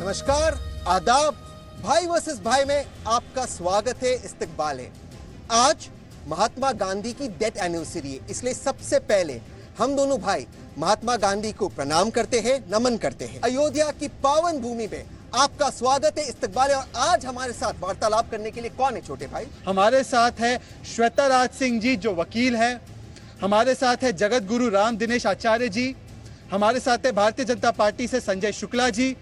नमस्कार, आदाब। भाई वर्सेस भाई में आपका स्वागत है, इस्तकबाल है। आज महात्मा गांधी की डेथ एनिवर्सरी है, इसलिए सबसे पहले हम दोनों भाई महात्मा गांधी को प्रणाम करते हैं, नमन करते हैं। अयोध्या की पावन भूमि में आपका स्वागत है, इस्तकबाल है। और आज हमारे साथ वार्तालाप करने के लिए कौन है छोटे भाई? हमारे साथ है श्वेता राज सिंह जी जो वकील है, हमारे साथ है जगत गुरु राम दिनेश आचार्य जी, हमारे साथ है भारतीय जनता पार्टी से संजय शुक्ला जी,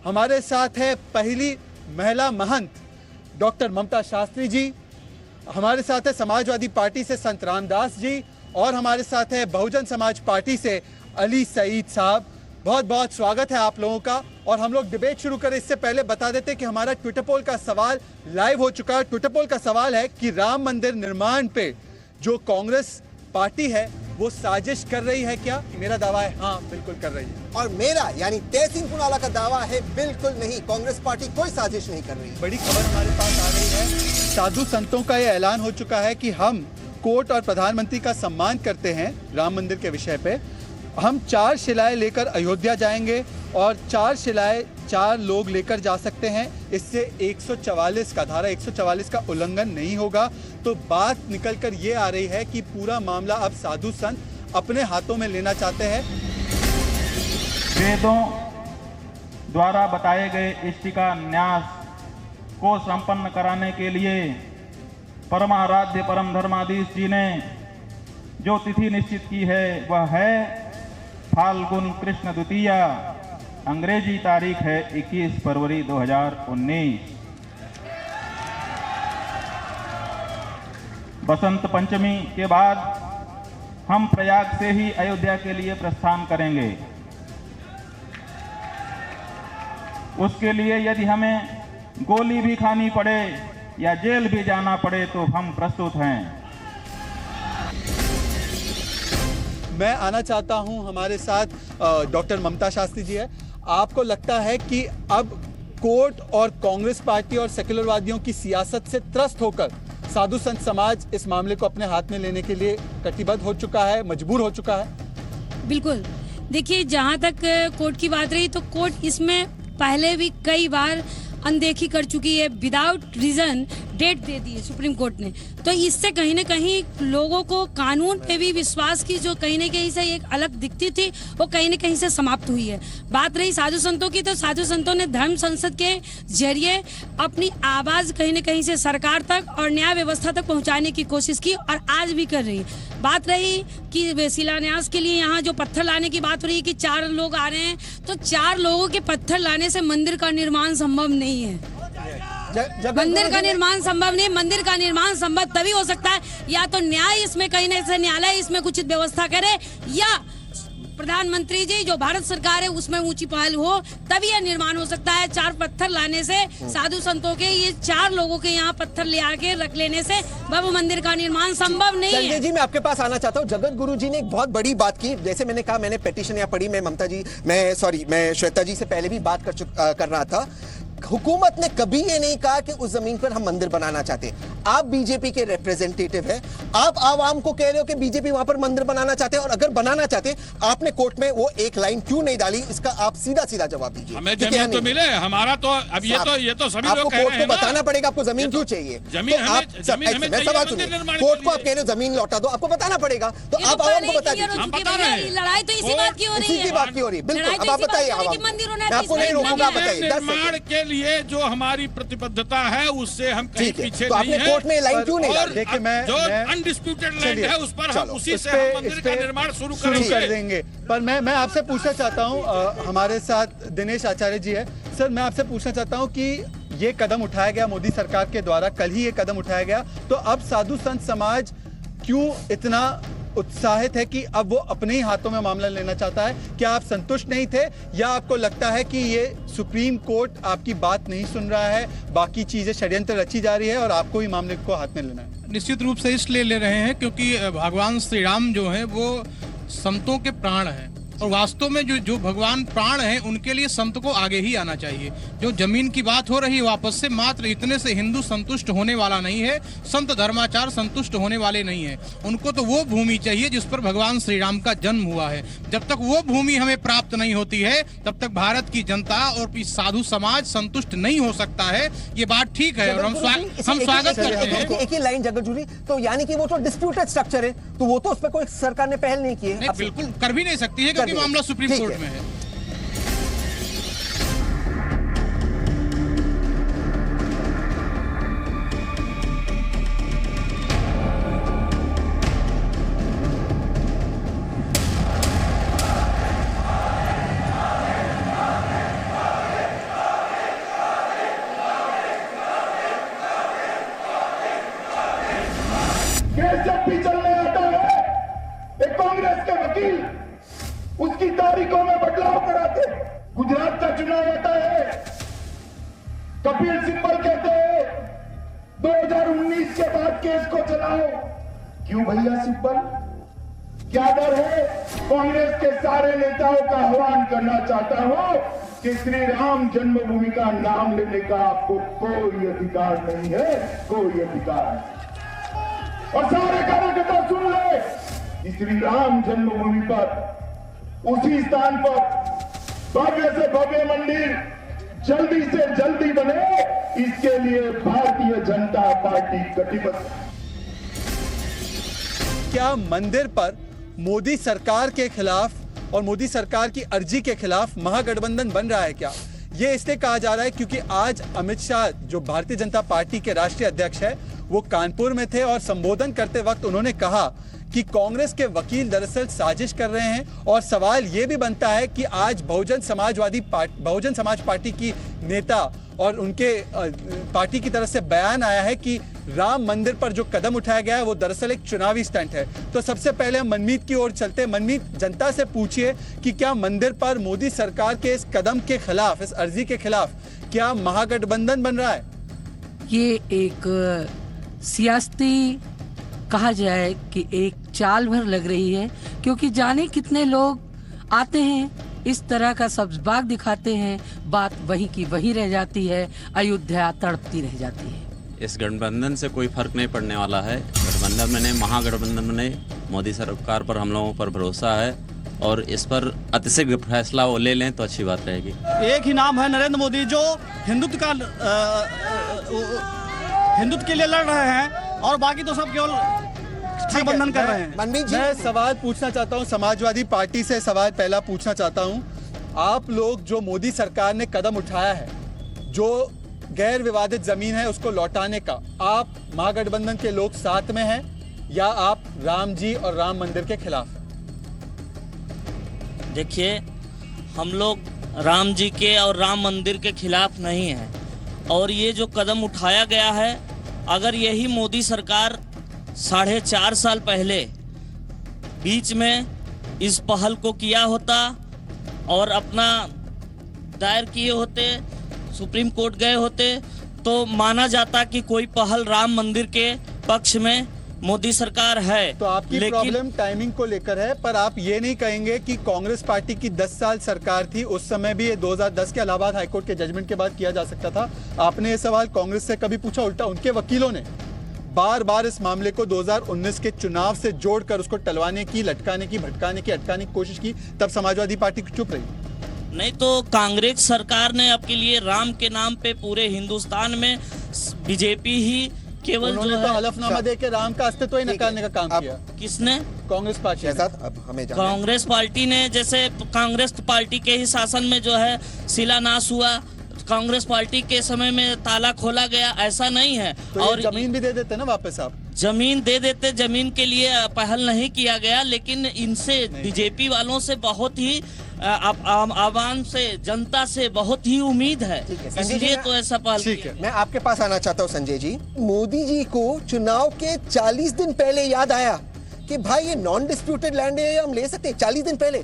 हमारे साथ है पहली महिला महंत डॉक्टर ममता शास्त्री जी, हमारे साथ है समाजवादी पार्टी से संत रामदास जी, और हमारे साथ है बहुजन समाज पार्टी से अली सईद साहब। बहुत बहुत स्वागत है आप लोगों का। और हम लोग डिबेट शुरू करें इससे पहले बता देते हैं कि हमारा ट्विटर पोल का सवाल लाइव हो चुका है। ट्विटर पोल का सवाल है कि राम मंदिर निर्माण पे जो कांग्रेस पार्टी है वो साजिश कर रही है क्या? मेरा दावा है हाँ, बिल्कुल कर रही है। और मेरा यानी तहसीन पुनाला का दावा है बिल्कुल नहीं, कांग्रेस पार्टी कोई साजिश नहीं कर रही। बड़ी खबर हमारे पास आ रही है, साधु संतों का यह ऐलान हो चुका है कि हम कोर्ट और प्रधानमंत्री का सम्मान करते हैं। राम मंदिर के विषय पे हम 4 शिलाएं लेकर अयोध्या जाएंगे और 4 शिलाएं 4 लोग लेकर जा सकते हैं। इससे 144 का धारा 144 का उल्लंघन नहीं होगा। तो बात निकलकर ये आ रही है कि पूरा मामला अब साधु संत अपने हाथों में लेना चाहते हैं। वेदों द्वारा बताए गए इष्टिका न्यास को संपन्न कराने के लिए परमाराध्य परम धर्माधीश जी ने जो तिथि निश्चित की है वह है फाल्गुन कृष्ण द्वितीया। अंग्रेजी तारीख है 21 फरवरी 2019। बसंत पंचमी के बाद हम प्रयाग से ही अयोध्या के लिए प्रस्थान करेंगे। उसके लिए यदि हमें गोली भी खानी पड़े या जेल भी जाना पड़े तो हम प्रस्तुत हैं। मैं आना चाहता हूं, हमारे साथ डॉक्टर ममता शास्त्री जी है। आपको लगता है कि अब कोर्ट और कांग्रेस पार्टी और सेक्युलरवादियों की सियासत से त्रस्त होकर साधु संत समाज इस मामले को अपने हाथ में लेने के लिए कटिबद्ध हो चुका है, मजबूर हो चुका है? बिल्कुल। देखिए, जहां तक कोर्ट की बात रही तो कोर्ट इसमें पहले भी कई बार अनदेखी कर चुकी है, विदाउट रीजन डेट दे दी है सुप्रीम कोर्ट ने। तो इससे कहीं ना कहीं लोगों को कानून पे भी विश्वास की जो कहीं ना कहीं से एक अलग दिखती थी वो कहीं ना कहीं से समाप्त हुई है। बात रही साधु संतों की, तो साधु संतों ने धर्म संसद के जरिए अपनी आवाज कहीं ना कहीं से सरकार तक और न्याय व्यवस्था तक पहुंचाने की कोशिश की और आज भी कर रही है। बात रही कि शिलान्यास के लिए यहाँ जो पत्थर लाने की बात हो रही है कि 4 लोग आ रहे हैं, तो 4 लोगों के पत्थर लाने से मंदिर का निर्माण संभव नहीं है। मंदिर का निर्माण संभव नहीं। मंदिर का निर्माण संभव तभी हो सकता है या तो न्याय इसमें कहीं ना कहीं न्यायालय इसमें कुछ व्यवस्था करे या प्रधानमंत्री जी जो भारत सरकार है उसमें ऊंची पहल हो, तभी यह निर्माण हो सकता है। 4 पत्थर लाने से साधु संतों के ये 4 लोगों के यहाँ पत्थर ले आके रख लेने से भव्य मंदिर का निर्माण संभव नहीं है। संजय जी, मैं आपके पास आना चाहता हूँ। जगत गुरु जी ने एक बहुत बड़ी बात की। जैसे मैंने कहा, मैंने पेटिशन या पढ़ी, मैं श्वेता जी से पहले भी बात कर रहा था। हुकूमत ने कभी ये नहीं कहा कि उस जमीन पर हम मंदिर बनाना चाहते। आप बीजेपी के रिप्रेजेंटेटिव हैं, आप आवाम को कह रहे हो कि बीजेपी वहां पर मंदिर बनाना चाहते हैं, और अगर बनाना चाहते आपने कोर्ट में वो एक लाइन क्यों नहीं डाली? इसका आप सीधा सीधा जवाब दीजिए। हमें जमीन तो मिले, हमारा तो अब ये तो सभी लोग कह रहे हैं ना। बताना पड़ेगा आपको जमीन क्यों चाहिए। कोर्ट को आप कह रहे हो जमीन लौटा दो, आपको बताना पड़ेगा। तो आप आवाम को बताइए। लड़ाई तो इसी बात की हो रही है। बात की हो रही है, बिल्कुल। अब आप बताइए, आपको नहीं रोकूंगा, बताइए। लिए जो हमारी प्रतिबद्धता है उससे हम कहीं पीछे तो नहीं है। कोर्ट में लाइन क्यों नहीं डाली? देखिए, जो अनडिस्प्यूटेड लैंड है उस पर हम उसी से हम मंदिर का निर्माण शुरू कर देंगे। पर मैं आपसे पूछना चाहता हूं, हमारे साथ दिनेश आचार्य जी है। सर, मैं आपसे पूछना चाहता हूं कि ये कदम उठाया गया मोदी सरकार के द्वारा, कल ही ये कदम उठाया गया, तो अब साधु संत समाज क्यों इतना उत्साहित है कि अब वो अपने ही हाथों में मामला लेना चाहता है? क्या आप संतुष्ट नहीं थे या आपको लगता है कि ये सुप्रीम कोर्ट आपकी बात नहीं सुन रहा है, बाकी चीजें षड्यंत्र रची जा रही है और आपको ही मामले को हाथ में लेना है? निश्चित रूप से इसलिए ले रहे हैं क्योंकि भगवान श्री राम जो है वो संतों के प्राण हैं और वास्तव में जो भगवान प्राण हैं उनके लिए संत को आगे ही आना चाहिए। जो जमीन की बात हो रही है वापस से मात्र इतने से हिंदू संतुष्ट होने वाला नहीं है, संत धर्माचार संतुष्ट होने वाले नहीं है। उनको तो वो भूमि चाहिए जिस पर भगवान श्री राम का जन्म हुआ है। जब तक वो भूमि हमें प्राप्त नहीं होती है तब तक भारत की जनता और साधु समाज संतुष्ट नहीं हो सकता है। ये बात ठीक है और हम स्वागत करते हैं। एक ही लाइन जगत गुरु जी, तो यानी कि वो तो डिस्प्यूटेड स्ट्रक्चर है, तो वो तो उस पर कोई सरकार ने पहल नहीं की है। नहीं, बिल्कुल कर भी नहीं सकती है क्योंकि मामला सुप्रीम कोर्ट में है। जब भी चलने आता है एक कांग्रेस के वकील उसकी तारीखों में बदलाव कराते। गुजरात का चुनाव आता है, कपिल सिब्बल कहते हैं 2019 के बाद केस को चलाओ। क्यों भैया सिब्बल, क्या डर है? कांग्रेस के सारे नेताओं का आह्वान करना चाहता हूं कि श्री राम जन्मभूमि का नाम लेने का आपको कोई अधिकार नहीं है, कोई अधिकार नहीं। और सारे कार्यकर्ता सुन ले, श्री राम जन्मभूमि पर उसी स्थान पर भव्य से भव्य मंदिर जल्दी से जल्दी बने, इसके लिए भारतीय जनता पार्टी कटिबद्ध। क्या मंदिर पर मोदी सरकार के खिलाफ और मोदी सरकार की अर्जी के खिलाफ महागठबंधन बन रहा है क्या? ये इसलिए कहा जा रहा है क्योंकि आज अमित शाह जो भारतीय जनता पार्टी के राष्ट्रीय अध्यक्ष है वो कानपुर में थे और संबोधन करते वक्त उन्होंने कहा कि कांग्रेस के वकील दरअसल साजिश कर रहे हैं। और सवाल ये भी बनता है कि आज बहुजन समाज पार्टी की नेता और उनके पार्टी की तरफ से बयान आया है कि राम मंदिर पर जो कदम उठाया गया है वो दरअसल एक चुनावी स्टंट है। तो सबसे पहले हम मनमीत की ओर चलते हैं। मनमीत, जनता से पूछिए कि क्या मंदिर पर मोदी सरकार के इस कदम के खिलाफ, इस अर्जी के खिलाफ क्या महागठबंधन बन रहा है? ये एक सियासती कहा जाए कि एक चाल भर लग रही है, क्योंकि जाने कितने लोग आते हैं इस तरह का सब्ज़बाग दिखाते हैं, बात वहीं की वहीं रह जाती है, अयोध्या तड़पती रह जाती है। इस गठबंधन से कोई फर्क नहीं पड़ने वाला है। गठबंधन में नहीं, महागठबंधन में नहीं, मोदी सरकार पर हम लोगों पर भरोसा है और इस पर अतिशीघ्र फैसला वो ले लें तो अच्छी बात रहेगी। एक ही नाम है नरेंद्र मोदी, जो हिंदुत्व के लिए लड़ रहे हैं और बाकी तो सब केवल गठबंधन कर रहे हैं। मैं सवाल पूछना चाहता हूं, समाजवादी पार्टी से सवाल पहला पूछना चाहता हूं। आप लोग जो मोदी सरकार ने कदम उठाया है, जो गैर विवादित जमीन है उसको लौटाने का, आप महागठबंधन के लोग साथ में हैं या आप राम जी और राम मंदिर के खिलाफ? देखिए, हम लोग राम जी के और राम मंदिर के खिलाफ नहीं हैं और ये जो कदम उठाया गया है, अगर यही मोदी सरकार 4.5 साल पहले बीच में इस पहल को किया होता और अपना दायर किए होते, सुप्रीम कोर्ट गए होते, तो माना जाता कि कोई पहल राम मंदिर के पक्ष में मोदी सरकार है। तो आपकी प्रॉब्लम टाइमिंग को लेकर है, पर आप ये नहीं कहेंगे कि कांग्रेस पार्टी की 10 साल सरकार थी, उस समय भी ये 2010 के इलाहाबाद हाईकोर्ट के जजमेंट के बाद किया जा सकता था? आपने ये सवाल कांग्रेस से कभी पूछा? उल्टा उनके वकीलों ने बार बार इस मामले को 2019 के चुनाव से जोड़कर उसको टलवाने की, लटकाने की, भटकाने की, अटकाने की कोशिश की, तब समाजवादी पार्टी चुप रही। नहीं तो कांग्रेस सरकार ने आपके लिए राम के नाम पे पूरे हिंदुस्तान में बीजेपी ही केवल उन्होंने तो हलफनामा दे के राम का अस्तित्व ही नकारने का काम किया। किसने? कांग्रेस पार्टी। अब हमें कांग्रेस पार्टी ने, जैसे कांग्रेस पार्टी के ही शासन में जो है शिलान्यास हुआ, कांग्रेस पार्टी के समय में ताला खोला गया, ऐसा नहीं है। तो और जमीन भी दे देते ना वापस आप? जमीन दे देते, जमीन के लिए पहल नहीं किया गया, लेकिन इनसे बीजेपी वालों से बहुत ही आवाम से, जनता से बहुत ही उम्मीद है, इसलिए तो ऐसा पहल किया। मैं आपके पास आना चाहता हूँ संजय जी। मोदी जी को चुनाव के 40 दिन पहले याद आया कि भाई ये नॉन डिस्प्यूटेड लैंड है, हम ले सकते हैं। 40 दिन पहले,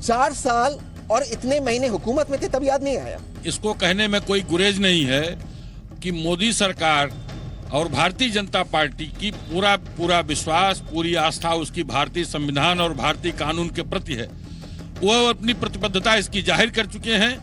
4 साल और इतने महीने हुकूमत में थे, तब याद नहीं आया। इसको कहने में कोई गुरेज नहीं है कि मोदी सरकार और भारतीय जनता पार्टी की पूरा विश्वास, पूरी आस्था उसकी भारतीय संविधान और भारतीय कानून के प्रति है। वो अपनी प्रतिबद्धता इसकी जाहिर कर चुके हैं।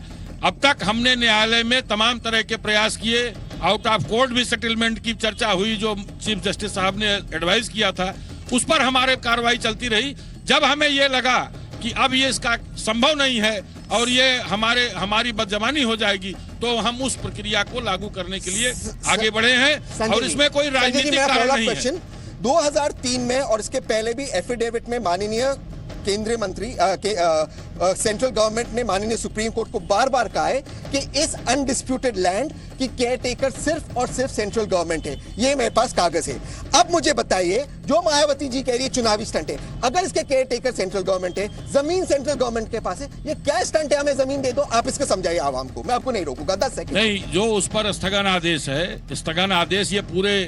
अब तक हमने न्यायालय में तमाम तरह के प्रयास किए, आउट ऑफ कोर्ट भी सेटलमेंट की चर्चा हुई, जो चीफ जस्टिस साहब ने एडवाइस किया था, उस पर हमारे कार्रवाई चलती रही। जब हमें ये लगा कि अब ये इसका संभव नहीं है और ये हमारी बदजमानी हो जाएगी, तो हम उस प्रक्रिया को लागू करने के लिए आगे बढ़े हैं और इसमें कोई राजनीतिक कारण नहीं है। 2003 में और इसके पहले भी एफिडेविट में माननीय केंद्रीय मंत्री सेंट्रल गवर्नमेंट ने माननीय सुप्रीम कोर्ट को बार बार कहा है कि इस अनडिस्प्यूटेड लैंड की केयर टेकर सिर्फ और सिर्फ सेंट्रल गवर्नमेंट है। ये मेरे पास कागज है। अब मुझे बताइए, जो मायावती जी कह रही है चुनावी स्टंट है, अगर इसके केयर टेकर सेंट्रल गवर्नमेंट है, जमीन सेंट्रल गवर्नमेंट के पास है, ये क्या स्टंट है? हमें जमीन दे दो। आप इसको समझाइए आवाम को, मैं आपको नहीं रोकूंगा। 10 सेकंड। नहीं, जो उस पर स्थगन आदेश है, स्थगन आदेश ये पूरे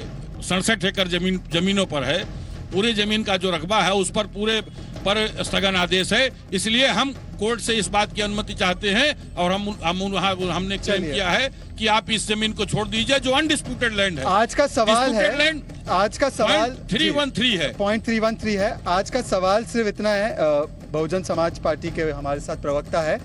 67 एकड़ जमीनों पर है। पूरे जमीन का जो रकबा है उस पर पूरे पर स्थगन आदेश है। इसलिए हम कोर्ट से इस बात की अनुमति चाहते हैं और हमने क्लेम किया है कि आप इस जमीन को छोड़ दीजिए जो अनडिस्प्यूटेड लैंड है। आज का सवाल है, आज का सवाल 313 है, पॉइंट 313 है। आज का सवाल सिर्फ इतना है, बहुजन समाज पार्टी के हमारे साथ प्रवक्ता है,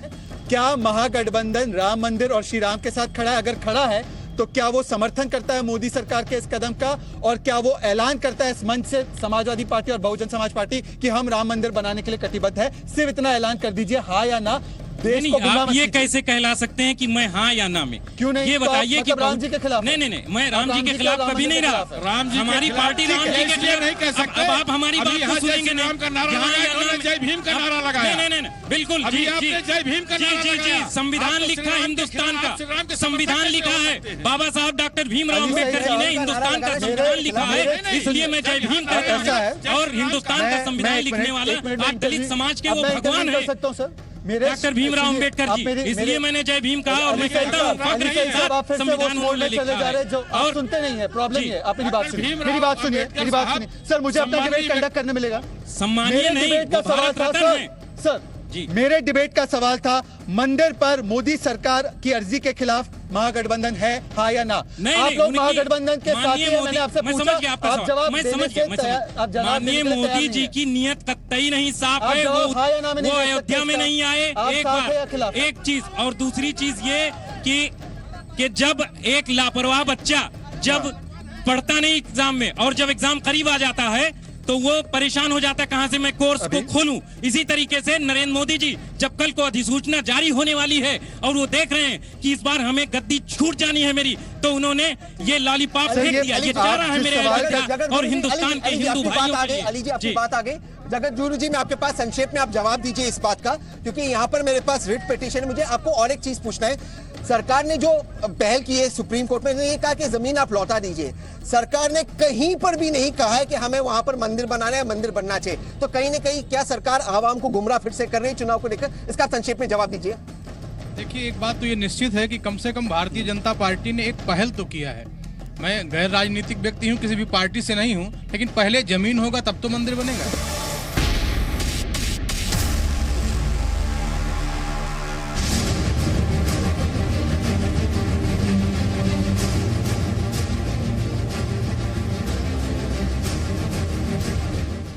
क्या महागठबंधन राम मंदिर और श्री राम के साथ खड़ा है? अगर खड़ा है तो क्या वो समर्थन करता है मोदी सरकार के इस कदम का, और क्या वो ऐलान करता है इस मंच से समाजवादी पार्टी और बहुजन समाज पार्टी कि हम राम मंदिर बनाने के लिए कटिबद्ध है? सिर्फ इतना ऐलान कर दीजिए, हाँ या ना। देश को आप ये कैसे कहला सकते हैं कि मैं हाँ या ना में? क्यों नहीं? ये बताइए कि राम जी के खिलाफ? नहीं, मैं राम जी के खिलाफ कभी नहीं रहा। हमारी पार्टी राम जी के खिलाफ नहीं कह सकते। अब आप हमारी बात को सुनेंगे नहीं। जय भीम का नारा लगाया। नहीं, बिल्कुल जी, जय भीम का नारा लगाया। संविधान लिखा है हिंदुस्तान का, संविधान लिखा है, बाबा साहब डॉक्टर भीमराव अम्बेडकर जी ने हिंदुस्तान का संविधान लिखा है, इसलिए मैं जय भीम कहता हूँ। और हिंदुस्तान का संविधान लिखने वाला आप दलित समाज के वो भगवान है डॉक्टर भीमराव अम्बेडकर जी, इसलिए मैंने जय भीम कहा। और मैं कहता हूँ संविधान उन्होंने लिखा है। और सुनते नहीं है, प्रॉब्लम है। आप मेरी बात सुनिए, मेरी बात सुनिए। सर, मुझे अपना डिबेट कंडक्ट करने मिलेगा? सम्मानीय नहीं, का सवाल था सर जी, मेरे डिबेट का सवाल था, मंदिर पर मोदी सरकार की अर्जी के खिलाफ महागठबंधन है, हाँ या ना? आप लोग महागठबंधन के साथ हैं, मैंने आपसे पूछा, आप जवाब देने से तैयार। माननीय मोदी जी की नियत कतई नहीं साफ है। वो अयोध्या में नहीं आए, एक बार। एक चीज, और दूसरी चीज ये कि जब एक लापरवाह बच्चा जब पढ़ता नहीं एग्जाम में और जब एग्जाम करीब आ जाता है तो वो परेशान हो जाता है, कहां से मैं कोर्स को खोलूं। इसी तरीके से नरेंद्र मोदी जी जब कल को अधिसूचना जारी होने वाली है और वो देख रहे हैं कि इस बार हमें गद्दी छूट जानी है मेरी, तो उन्होंने ये लॉलीपॉप फेंक दिया। ये जा रहा है मेरे और हिंदुस्तान के हिंदू भाइयों के लिए। अली जी, आपकी बात आ गई। जगत गुरु जी, मैं आपके पास संक्षेप में आप जवाब दीजिए इस बात का, क्योंकि यहाँ पर मेरे पास रिट पिटीशन है। मुझे आपको और एक चीज पूछना है। सरकार ने जो पहल की है सुप्रीम कोर्ट में, ये कहा कि जमीन आप लौटा दीजिए। सरकार ने कहीं पर भी नहीं कहा है कि हमें वहां पर मंदिर बनाना है, मंदिर बनना चाहिए। तो कहीं ना कहीं क्या सरकार आवाम को गुमराह फिर से कर रही है चुनाव को लेकर? इसका संक्षेप में जवाब दीजिए। देखिए, एक बात तो ये निश्चित है कि कम से कम भारतीय जनता पार्टी ने एक पहल तो किया है। मैं गैर राजनीतिक व्यक्ति हूँ, किसी भी पार्टी से नहीं हूँ, लेकिन पहले जमीन होगा तब तो मंदिर बनेगा।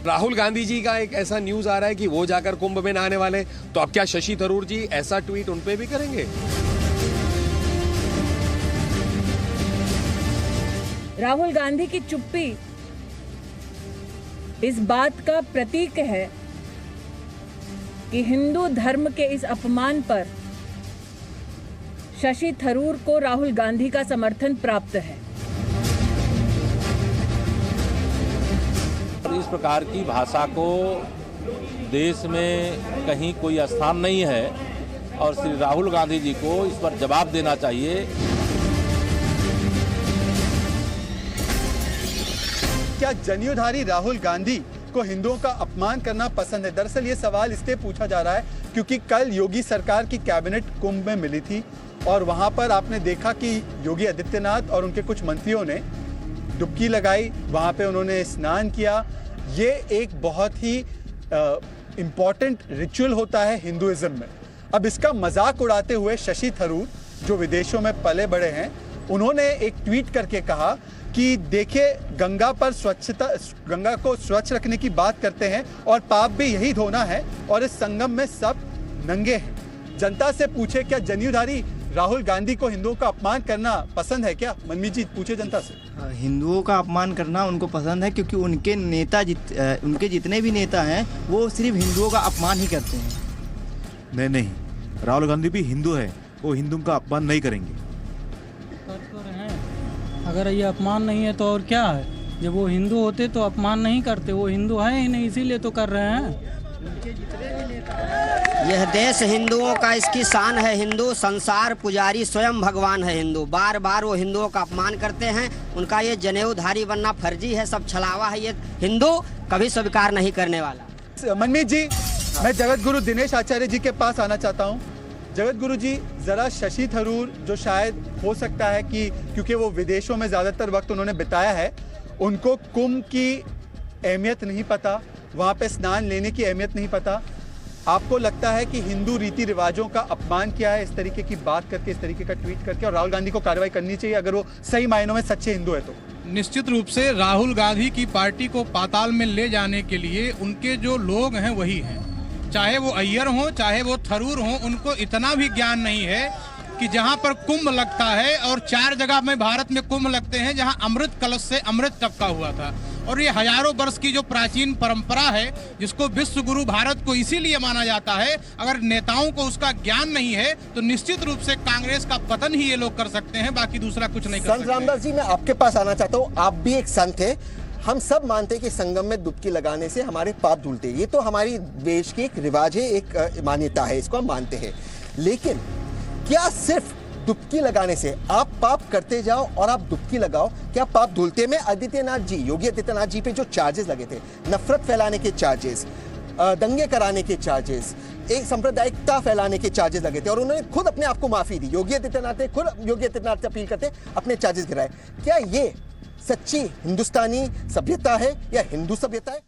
राहुल गांधी जी का एक ऐसा न्यूज आ रहा है कि वो जाकर कुंभ में नहाने वाले, तो अब क्या शशि थरूर जी ऐसा ट्वीट उन पे भी करेंगे? राहुल गांधी की चुप्पी इस बात का प्रतीक है कि हिंदू धर्म के इस अपमान पर शशि थरूर को राहुल गांधी का समर्थन प्राप्त है। इस प्रकार की भाषा को देश में कहीं कोई स्थान नहीं है और श्री राहुल गांधी जी को इस पर जवाब देना चाहिए। क्या जनेऊधारी राहुल गांधी को हिंदुओं का अपमान करना पसंद है? दरअसल ये सवाल इसलिए पूछा जा रहा है क्योंकि कल योगी सरकार की कैबिनेट कुंभ में मिली थी और वहां पर आपने देखा कि योगी आदित्यनाथ और उनके कुछ मंत्रियों ने डुबकी लगाई, वहां पे उन्होंने स्नान किया। ये एक बहुत ही इम्पॉर्टेंट रिचुअल होता है हिंदुइज्म में। अब इसका मजाक उड़ाते हुए शशि थरूर, जो विदेशों में पले बड़े हैं, उन्होंने एक ट्वीट करके कहा कि देखिए, गंगा पर स्वच्छता, गंगा को स्वच्छ रखने की बात करते हैं और पाप भी यही धोना है और इस संगम में सब नंगे हैं। जनता से पूछे क्या जनेऊधारी राहुल गांधी को हिंदुओं का अपमान करना पसंद है क्या? मनमीत जी पूछे जनता से। हिंदुओं का अपमान करना उनको पसंद है क्योंकि उनके नेता उनके जितने भी नेता हैं वो सिर्फ हिंदुओं का अपमान ही करते हैं। नहीं, राहुल गांधी भी हिंदू है, वो हिंदुओं का अपमान नहीं करेंगे। अगर ये अपमान नहीं है तो और क्या है? जब वो हिंदू होते तो अपमान नहीं करते, वो हिंदू है ही नहीं, इसीलिए तो कर रहे हैं। यह देश हिंदुओं का, इसकी शान है हिंदू, संसार पुजारी स्वयं भगवान है हिंदू। बार बार वो हिंदुओं का अपमान करते हैं, उनका ये जनेऊधारी बनना फर्जी है, सब छलावा है, ये हिंदू कभी स्वीकार नहीं करने वाला। मनमीत जी, मैं जगत गुरु दिनेश आचार्य जी के पास आना चाहता हूँ। जगत गुरु जी, जरा शशि थरूर जो शायद हो सकता है कि क्योंकि वो विदेशों में ज्यादातर वक्त उन्होंने बिताया है, उनको कुंभ की अहमियत नहीं पता, वहाँ पे स्नान लेने की अहमियत नहीं पता। आपको लगता है कि हिंदू रीति रिवाजों का अपमान किया है इस तरीके की बात करके, इस तरीके का ट्वीट करके, और राहुल गांधी को कार्रवाई करनी चाहिए अगर वो सही मायनों में सच्चे हिंदू है तो? निश्चित रूप से राहुल गांधी की पार्टी को पाताल में ले जाने के लिए उनके जो लोग हैं वही हैं, चाहे वो अय्यर हो चाहे वो थरूर हो। उनको इतना भी ज्ञान नहीं है कि जहां पर कुंभ लगता है, और 4 जगह में भारत में कुंभ लगते हैं जहां अमृत कलश से अमृत टपका हुआ था, और ये हजारों वर्ष की जो प्राचीन परंपरा है जिसको विश्व गुरु भारत को इसीलिए माना जाता है, अगर नेताओं को उसका ज्ञान नहीं है तो निश्चित रूप से कांग्रेस का पतन ही ये लोग कर सकते हैं, बाकी दूसरा कुछ नहीं कर सकते। संत रामदास जी, मैं आपके पास आना चाहता हूँ। आप भी एक संत है, हम सब मानते हैं कि संगम में डुबकी लगाने से हमारे पाप धुलते हैं, ये तो हमारी देश की एक रिवाज है, एक मान्यता है, इसको हम मानते हैं। लेकिन क्या सिर्फ डुबकी लगाने से आप पाप करते जाओ और आप डुबकी लगाओ, क्या पाप धुलते? में आदित्यनाथ जी, योगी आदित्यनाथ जी पे जो चार्जेस लगे थे, नफरत फैलाने के चार्जेस, दंगे कराने के चार्जेस, एक सांप्रदायिकता फैलाने के चार्जेस लगे थे, और उन्होंने खुद अपने आप को माफी दी। योगी आदित्यनाथ ने खुद योगी आदित्यनाथ से अपील करते अपने चार्जेस गिराए। क्या ये सच्ची हिंदुस्तानी सभ्यता है या हिंदू सभ्यता है?